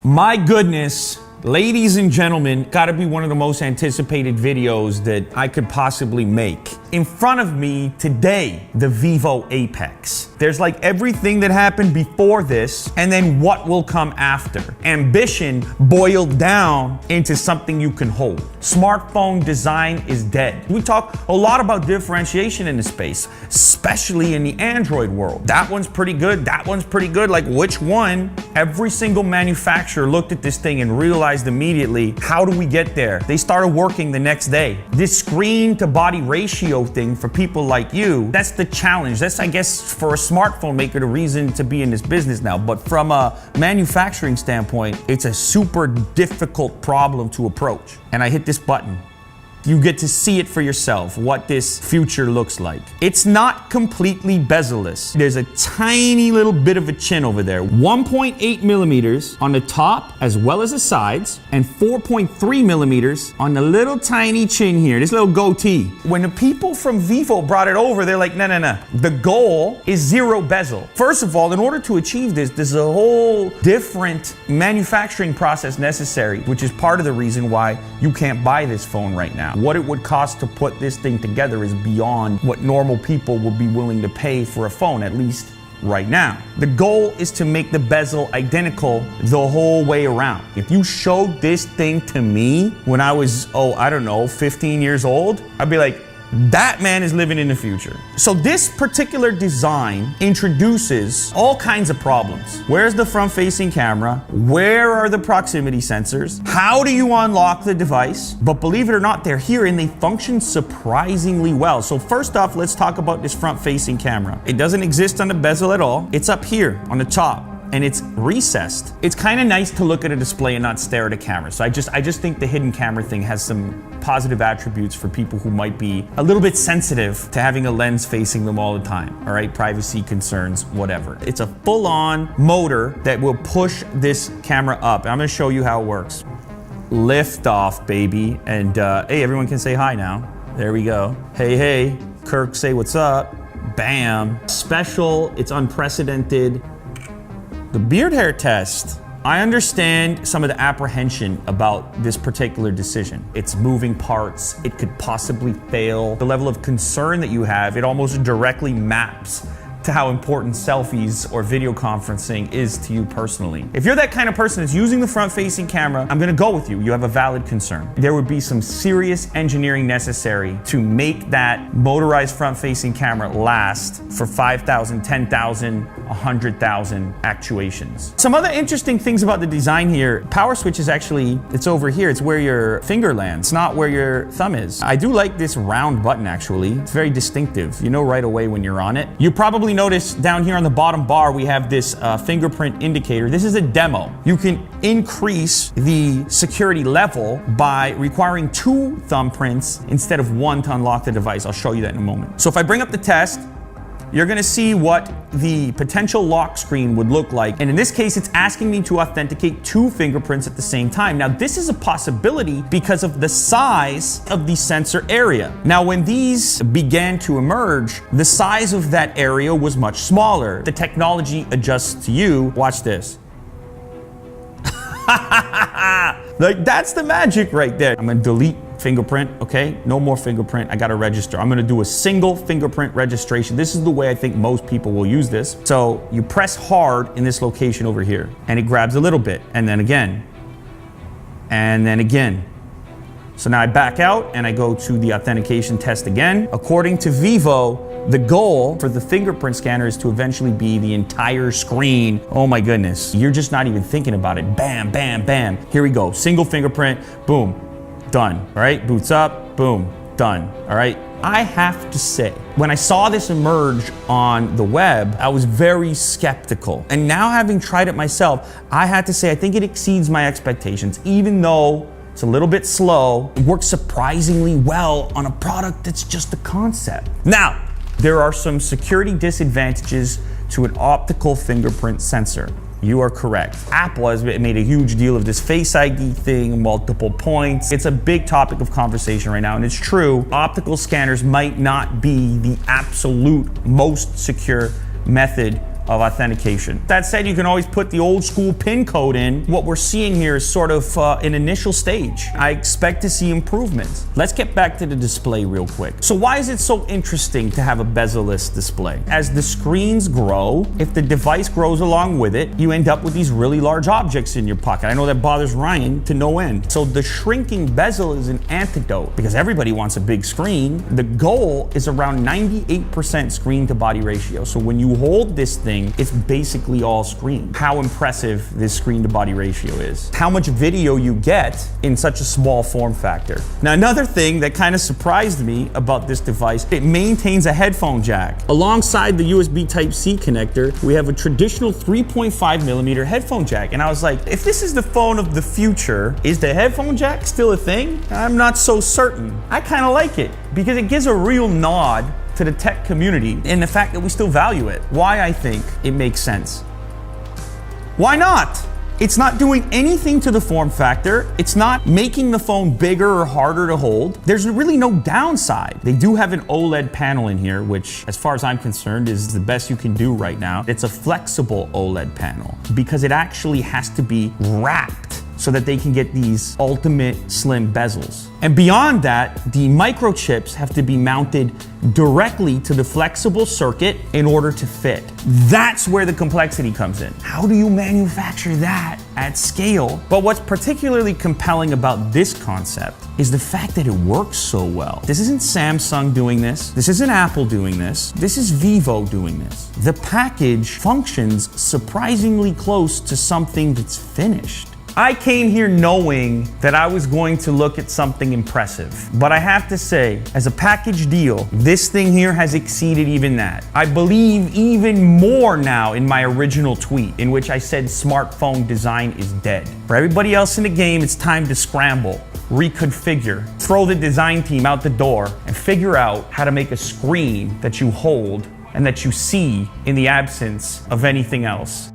My goodness, ladies and gentlemen, gotta be one of the most anticipated videos that I could possibly make. In front of me today, the Vivo Apex. There's like everything that happened before this and then what will come after. Ambition boiled down into something you can hold. Smartphone design is dead. We talk a lot about differentiation in the space, especially in the Android world. That one's pretty good, that one's pretty good. Like which one? Every single manufacturer looked at this thing and realized immediately, how do we get there? They started working the next day. This screen to body ratio thing for people like you, that's the challenge. That's, I guess, for a smartphone maker, the reason to be in this business now. But from a manufacturing standpoint, it's a super difficult problem to approach. And I hit this button. You get to see it for yourself, what this future looks like. It's not completely bezel-less. There's a tiny little bit of a chin over there. 1.8 millimeters on the top as well as the sides, and 4.3 millimeters on the little tiny chin here, this little goatee. When the people from Vivo brought it over, they're like, no. The goal is zero bezel. First of all, in order to achieve this, there's a whole different manufacturing process necessary, which is part of the reason why you can't buy this phone right now. What it would cost to put this thing together is beyond what normal people would be willing to pay for a phone, at least right now. The goal is to make the bezel identical the whole way around. If you showed this thing to me when I was, 15 years old, I'd be like, that man is living in the future. So this particular design introduces all kinds of problems. Where's the front-facing camera? Where are the proximity sensors? How do you unlock the device? But believe it or not, they're here and they function surprisingly well. So first off, let's talk about this front-facing camera. It doesn't exist on the bezel at all. It's up here on the top, and it's recessed. It's kind of nice to look at a display and not stare at a camera. So I just think the hidden camera thing has some positive attributes for people who might be a little bit sensitive to having a lens facing them all the time. All right, privacy concerns, whatever. It's a full-on motor that will push this camera up. I'm gonna show you how it works. Lift off, baby. And hey, everyone can say hi now. There we go. Hey, Kirk, say what's up. Bam. Special, it's unprecedented. The beard hair test. I understand some of the apprehension about this particular decision. It's moving parts, it could possibly fail. The level of concern that you have, it almost directly maps to how important selfies or video conferencing is to you personally. If you're that kind of person that's using the front-facing camera, I'm gonna go with you. You have a valid concern. There would be some serious engineering necessary to make that motorized front-facing camera last for 5,000, 10,000, 100,000 actuations. Some other interesting things about the design here, power switch is actually, it's over here. It's where your finger lands, it's not where your thumb is. I do like this round button actually. It's very distinctive. You know right away when you're on it. You probably notice down here on the bottom bar we have this fingerprint indicator. This is a demo. You can increase the security level by requiring 2 thumbprints instead of 1 to unlock the device. I'll show you that in a moment. So if I bring up the test, you're gonna see what the potential lock screen would look like. And in this case, it's asking me to authenticate 2 fingerprints at the same time. Now, this is a possibility because of the size of the sensor area. Now, when these began to emerge, the size of that area was much smaller. The technology adjusts to you. Watch this. Like, that's the magic right there. I'm gonna delete fingerprint, okay? No more fingerprint, I gotta register. I'm gonna do a single fingerprint registration. This is the way I think most people will use this. So you press hard in this location over here, and it grabs a little bit, and then again, and then again. So now I back out and I go to the authentication test again. According to Vivo, the goal for the fingerprint scanner is to eventually be the entire screen. Oh my goodness, you're just not even thinking about it. Bam, bam, bam. Here we go, single fingerprint, boom, done. All right, boots up, boom, done. All right, I have to say, when I saw this emerge on the web, I was very skeptical. And now having tried it myself, I had to say, I think it exceeds my expectations, even though it's a little bit slow. It works surprisingly well on a product that's just a concept. Now, there are some security disadvantages to an optical fingerprint sensor. You are correct. Apple has made a huge deal of this Face ID thing, multiple points. It's a big topic of conversation right now, and it's true. Optical scanners might not be the absolute most secure method of authentication. That said, you can always put the old school PIN code in. What we're seeing here is sort of an initial stage. I expect to see improvements. Let's get back to the display real quick. So why is it so interesting to have a bezel-less display? As the screens grow, if the device grows along with it, you end up with these really large objects in your pocket. I know that bothers Ryan to no end. So the shrinking bezel is an antidote because everybody wants a big screen. The goal is around 98% screen to body ratio. So when you hold this thing, it's basically all screen. How impressive this screen to body ratio is. How much video you get in such a small form factor. Now, another thing that kind of surprised me about this device, it maintains a headphone jack. Alongside the USB Type-C connector, we have a traditional 3.5 millimeter headphone jack. And I was like, if this is the phone of the future, is the headphone jack still a thing? I'm not so certain. I kind of like it because it gives a real nod to the tech community and the fact that we still value it. Why I think it makes sense. Why not? It's not doing anything to the form factor. It's not making the phone bigger or harder to hold. There's really no downside. They do have an OLED panel in here, which, as far as I'm concerned, is the best you can do right now. It's a flexible OLED panel because it actually has to be wrapped so that they can get these ultimate slim bezels. And beyond that, the microchips have to be mounted directly to the flexible circuit in order to fit. That's where the complexity comes in. How do you manufacture that at scale? But what's particularly compelling about this concept is the fact that it works so well. This isn't Samsung doing this. This isn't Apple doing this. This is Vivo doing this. The package functions surprisingly close to something that's finished. I came here knowing that I was going to look at something impressive. But I have to say, as a package deal, this thing here has exceeded even that. I believe even more now in my original tweet, in which I said smartphone design is dead. For everybody else in the game, it's time to scramble, reconfigure, throw the design team out the door, and figure out how to make a screen that you hold and that you see in the absence of anything else.